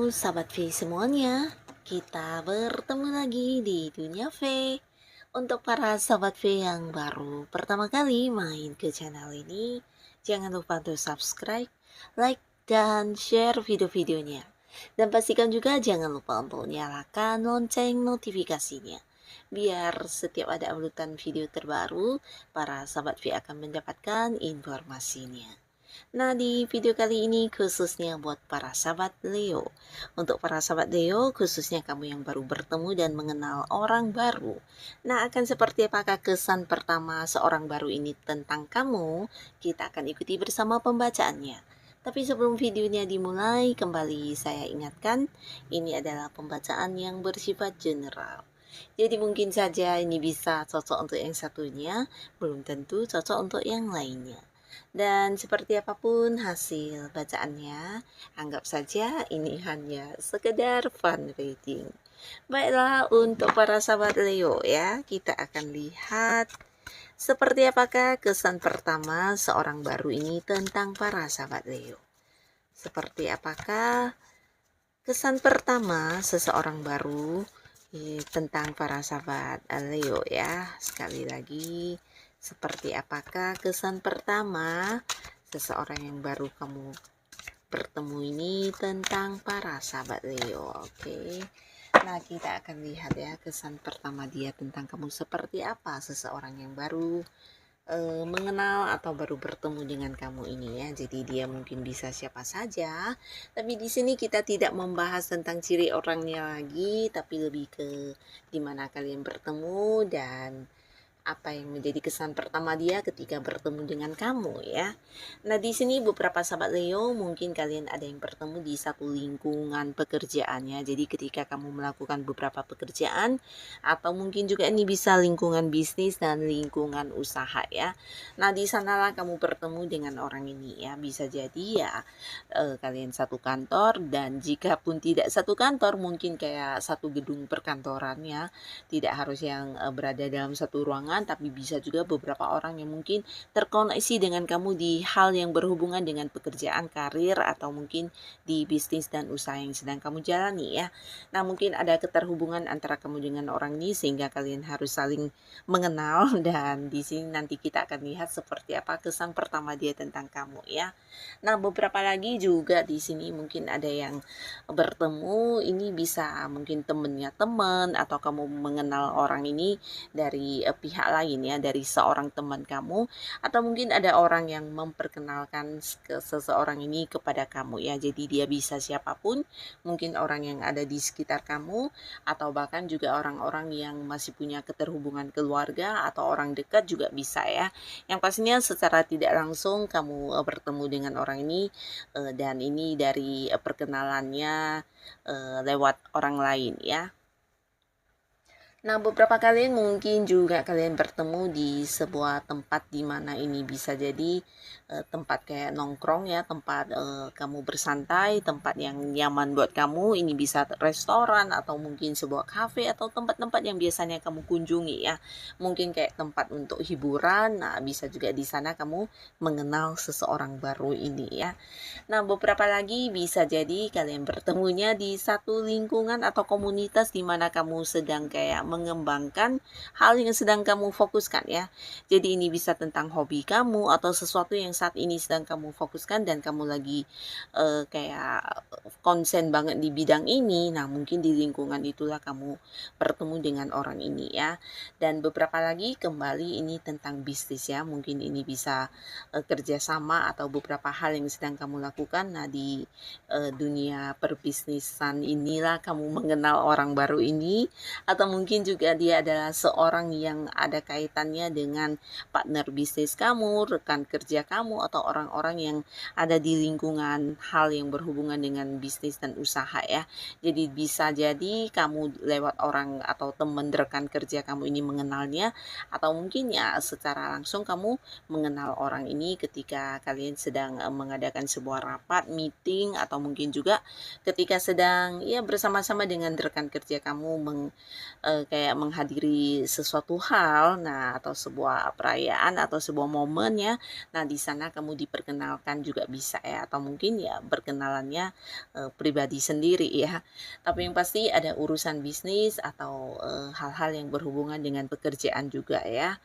Sahabat V semuanya, kita bertemu lagi di Dunia V. Untuk para sahabat V yang baru pertama kali main ke channel ini, jangan lupa untuk subscribe, like, dan share video-videonya. Dan pastikan juga jangan lupa untuk nyalakan lonceng notifikasinya. Biar setiap ada uploadan video terbaru, para sahabat V akan mendapatkan informasinya. Nah, di video kali ini khususnya buat para sahabat Leo. Untuk para sahabat Leo, khususnya kamu yang baru bertemu dan mengenal orang baru. Nah, akan seperti apakah kesan pertama seorang baru ini tentang kamu? Kita akan ikuti bersama pembacaannya. Tapi sebelum videonya dimulai, kembali saya ingatkan, ini adalah pembacaan yang bersifat general. Jadi mungkin saja ini bisa cocok untuk yang satunya, belum tentu cocok untuk yang lainnya. Dan seperti apapun hasil bacaannya, anggap saja ini hanya sekedar fun reading. Baiklah, untuk para sahabat Leo ya, kita akan lihat seperti apakah kesan pertama seorang baru ini tentang para sahabat Leo. Seperti apakah kesan pertama seseorang baru tentang para sahabat Leo ya. Sekali lagi, seperti apakah kesan pertama seseorang yang baru kamu bertemu ini tentang para sahabat Leo. Oke. Nah, kita akan lihat ya kesan pertama dia tentang kamu seperti apa seseorang yang baru mengenal atau baru bertemu dengan kamu ini ya. Jadi dia mungkin bisa siapa saja, tapi di sini kita tidak membahas tentang ciri orangnya lagi, tapi lebih ke dimana kalian bertemu dan apa yang menjadi kesan pertama dia ketika bertemu dengan kamu ya. Nah, di sini beberapa sahabat Leo mungkin kalian ada yang bertemu di satu lingkungan pekerjaannya. Jadi ketika kamu melakukan beberapa pekerjaan atau mungkin juga ini bisa lingkungan bisnis dan lingkungan usaha ya. Nah, di sanalah kamu bertemu dengan orang ini ya. Bisa jadi ya kalian satu kantor, dan jika pun tidak satu kantor mungkin kayak satu gedung perkantoran ya. Tidak harus yang berada dalam satu ruangan, tapi bisa juga beberapa orang yang mungkin terkoneksi dengan kamu di hal yang berhubungan dengan pekerjaan, karir, atau mungkin di bisnis dan usaha yang sedang kamu jalani ya. Nah, mungkin ada keterhubungan antara kamu dengan orang ini sehingga kalian harus saling mengenal dan di sini nanti kita akan lihat seperti apa kesan pertama dia tentang kamu ya. Nah, beberapa lagi juga di sini mungkin ada yang bertemu, ini bisa mungkin temennya teman atau kamu mengenal orang ini dari pihak lain ya, dari seorang teman kamu, atau mungkin ada orang yang memperkenalkan ke seseorang ini kepada kamu ya. Jadi dia bisa siapapun, mungkin orang yang ada di sekitar kamu, atau bahkan juga orang-orang yang masih punya keterhubungan keluarga atau orang dekat juga bisa ya. Yang pastinya secara tidak langsung kamu bertemu dengan orang ini, dan ini dari perkenalannya lewat orang lain ya. Nah, beberapa kalian mungkin juga kalian bertemu di sebuah tempat di mana ini bisa jadi tempat kayak nongkrong ya, tempat kamu bersantai, tempat yang nyaman buat kamu. Ini bisa restoran atau mungkin sebuah kafe atau tempat-tempat yang biasanya kamu kunjungi ya. Mungkin kayak tempat untuk hiburan. Nah, bisa juga di sana kamu mengenal seseorang baru ini ya. Nah, beberapa lagi bisa jadi kalian bertemunya di satu lingkungan atau komunitas di mana kamu sedang kayak mengembangkan hal yang sedang kamu fokuskan ya. Jadi ini bisa tentang hobi kamu atau sesuatu yang saat ini sedang kamu fokuskan dan kamu lagi kayak konsen banget di bidang ini. Nah, mungkin di lingkungan itulah kamu bertemu dengan orang ini ya. Dan beberapa lagi kembali ini tentang bisnis ya. Mungkin ini bisa kerjasama atau beberapa hal yang sedang kamu lakukan. Nah, di dunia perbisnisan inilah kamu mengenal orang baru ini, atau mungkin juga dia adalah seorang yang ada kaitannya dengan partner bisnis kamu, rekan kerja kamu, atau orang-orang yang ada di lingkungan hal yang berhubungan dengan bisnis dan usaha ya. Jadi bisa jadi kamu lewat orang atau teman rekan kerja kamu ini mengenalnya, atau mungkin ya secara langsung kamu mengenal orang ini ketika kalian sedang mengadakan sebuah rapat, meeting, atau mungkin juga ketika sedang ya bersama-sama dengan rekan kerja kamu kayak menghadiri sesuatu hal, nah atau sebuah perayaan atau sebuah momen ya. Nah, di sana kamu diperkenalkan juga bisa ya, atau mungkin ya berkenalannya pribadi sendiri ya. Tapi yang pasti ada urusan bisnis atau hal-hal yang berhubungan dengan pekerjaan juga ya.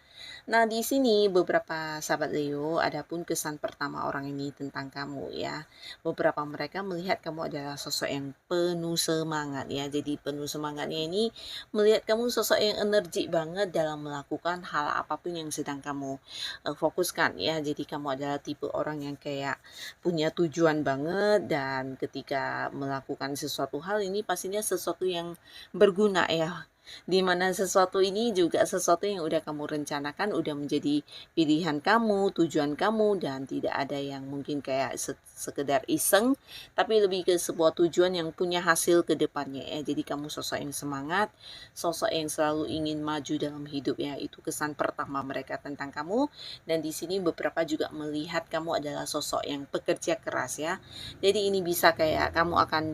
Nah, di sini beberapa sahabat Leo, adapun kesan pertama orang ini tentang kamu ya. Beberapa mereka melihat kamu adalah sosok yang penuh semangat ya. Jadi penuh semangatnya ini melihat kamu sosok yang energik banget dalam melakukan hal apapun yang sedang kamu fokuskan ya. Jadi kamu adalah tipe orang yang kayak punya tujuan banget, dan ketika melakukan sesuatu hal ini pastinya sesuatu yang berguna ya, di mana sesuatu ini juga sesuatu yang udah kamu rencanakan, udah menjadi pilihan kamu, tujuan kamu, dan tidak ada yang mungkin kayak sekedar iseng, tapi lebih ke sebuah tujuan yang punya hasil ke depannya ya. Jadi kamu sosok yang semangat, sosok yang selalu ingin maju dalam hidup ya. Itu kesan pertama mereka tentang kamu. Dan di sini beberapa juga melihat kamu adalah sosok yang pekerja keras ya. Jadi ini bisa kayak kamu akan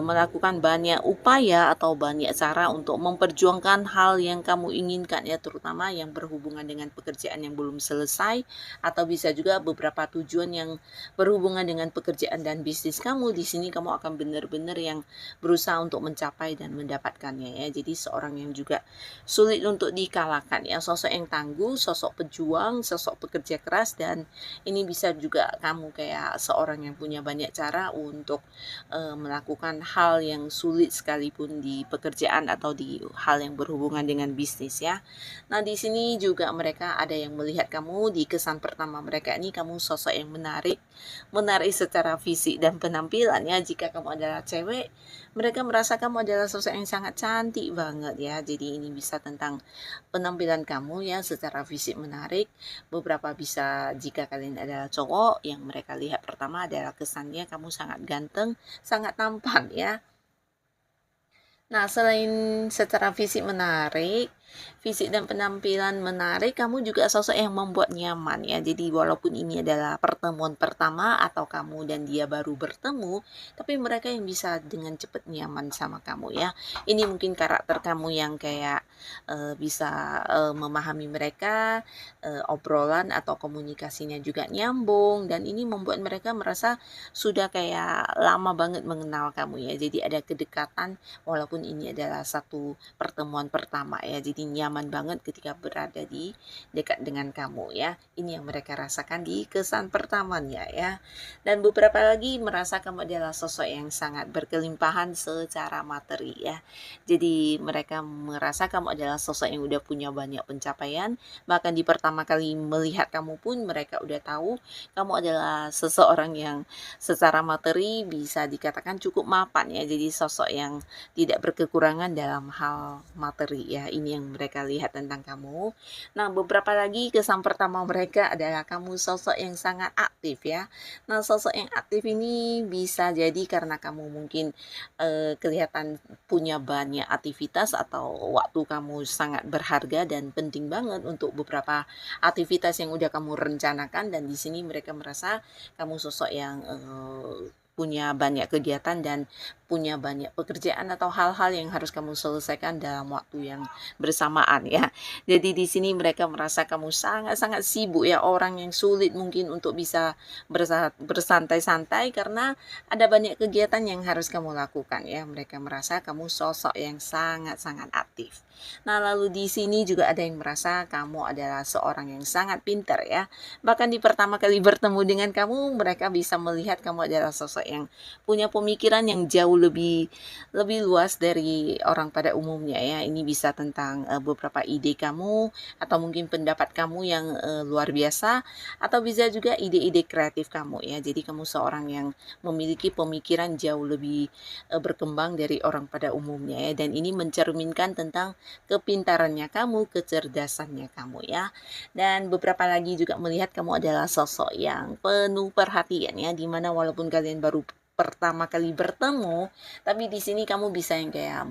melakukan banyak upaya atau banyak cara untuk memperjuangkan hal yang kamu inginkan ya, terutama yang berhubungan dengan pekerjaan yang belum selesai, atau bisa juga beberapa tujuan yang berhubungan dengan pekerjaan dan bisnis kamu. Di sini kamu akan benar-benar yang berusaha untuk mencapai dan mendapatkannya ya. Jadi seorang yang juga sulit untuk dikalahkan ya, sosok yang tangguh, sosok pejuang, sosok pekerja keras, dan ini bisa juga kamu kayak seorang yang punya banyak cara untuk melakukan hal yang sulit sekalipun di pekerjaan atau di hal yang berhubungan dengan bisnis ya. Nah, di sini juga mereka ada yang melihat kamu di kesan pertama mereka ini kamu sosok yang menarik, menarik secara fisik dan penampilan ya. Jika kamu adalah cewek, mereka merasa kamu adalah sosok yang sangat cantik banget ya. Jadi ini bisa tentang penampilan kamu ya, secara fisik menarik. Beberapa bisa jika kalian adalah cowok, yang mereka lihat pertama adalah kesannya kamu sangat ganteng, sangat tampan ya. Nah, selain secara fisik menarik, fisik dan penampilan menarik, kamu juga sosok yang membuat nyaman ya. Jadi walaupun ini adalah pertemuan pertama atau kamu dan dia baru bertemu, tapi mereka yang bisa dengan cepat nyaman sama kamu ya. Ini mungkin karakter kamu yang kayak bisa memahami mereka, obrolan atau komunikasinya juga nyambung, dan ini membuat mereka merasa sudah kayak lama banget mengenal kamu ya. Jadi ada kedekatan walaupun ini adalah satu pertemuan pertama ya. Jadi nyaman banget ketika berada di dekat dengan kamu ya. Ini yang mereka rasakan di kesan pertamanya ya. Dan beberapa lagi merasa kamu adalah sosok yang sangat berkelimpahan secara materi ya. Jadi mereka merasa kamu adalah sosok yang udah punya banyak pencapaian. Bahkan di pertama kali melihat kamu pun mereka udah tahu kamu adalah seseorang yang secara materi bisa dikatakan cukup mapan ya. Jadi sosok yang tidak berkekurangan dalam hal materi ya. Ini yang mereka lihat tentang kamu. Nah, beberapa lagi kesan pertama mereka adalah kamu sosok yang sangat aktif ya. Nah, sosok yang aktif ini bisa jadi karena kamu mungkin kelihatan punya banyak aktivitas atau waktu kamu sangat berharga dan penting banget untuk beberapa aktivitas yang udah kamu rencanakan, dan di sini mereka merasa kamu sosok yang punya banyak kegiatan dan punya banyak pekerjaan atau hal-hal yang harus kamu selesaikan dalam waktu yang bersamaan ya. Jadi di sini mereka merasa kamu sangat-sangat sibuk ya, orang yang sulit mungkin untuk bisa bersantai-santai karena ada banyak kegiatan yang harus kamu lakukan ya. Mereka merasa kamu sosok yang sangat-sangat aktif. Nah, lalu di sini juga ada yang merasa kamu adalah seorang yang sangat pintar ya. Bahkan di pertama kali bertemu dengan kamu, mereka bisa melihat kamu adalah sosok yang punya pemikiran yang jauh lebih luas dari orang pada umumnya ya. Ini bisa tentang beberapa ide kamu atau mungkin pendapat kamu yang luar biasa, atau bisa juga ide-ide kreatif kamu ya. Jadi kamu seorang yang memiliki pemikiran jauh lebih berkembang dari orang pada umumnya ya, dan ini mencerminkan tentang kepintarannya kamu, kecerdasannya kamu ya. Dan beberapa lagi juga melihat kamu adalah sosok yang penuh perhatian ya, dimana walaupun kalian baru pertama kali bertemu, tapi di sini kamu bisa yang kayak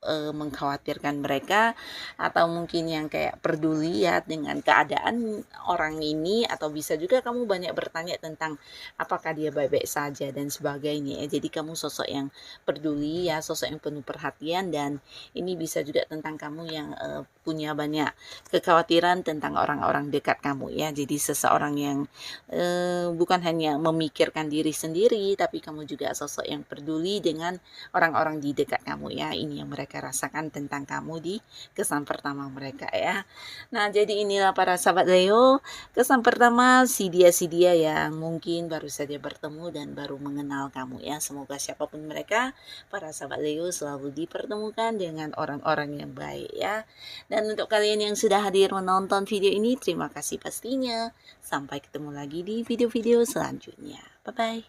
mengkhawatirkan mereka, atau mungkin yang kayak peduli ya dengan keadaan orang ini, atau bisa juga kamu banyak bertanya tentang apakah dia baik-baik saja dan sebagainya ya. Jadi kamu sosok yang peduli ya, sosok yang penuh perhatian, dan ini bisa juga tentang kamu yang punya banyak kekhawatiran tentang orang-orang dekat kamu ya. Jadi seseorang yang bukan hanya memikirkan diri sendiri, tapi kamu juga sosok yang peduli dengan orang-orang di dekat kamu ya. Ini yang mereka rasakan tentang kamu di kesan pertama mereka ya. Nah, jadi inilah para sahabat Leo, kesan pertama si dia yang mungkin baru saja bertemu dan baru mengenal kamu ya. Semoga siapapun mereka, para sahabat Leo selalu dipertemukan dengan orang-orang yang baik ya. Dan untuk kalian yang sudah hadir menonton video ini, terima kasih pastinya. Sampai ketemu lagi di video-video selanjutnya. Bye-bye.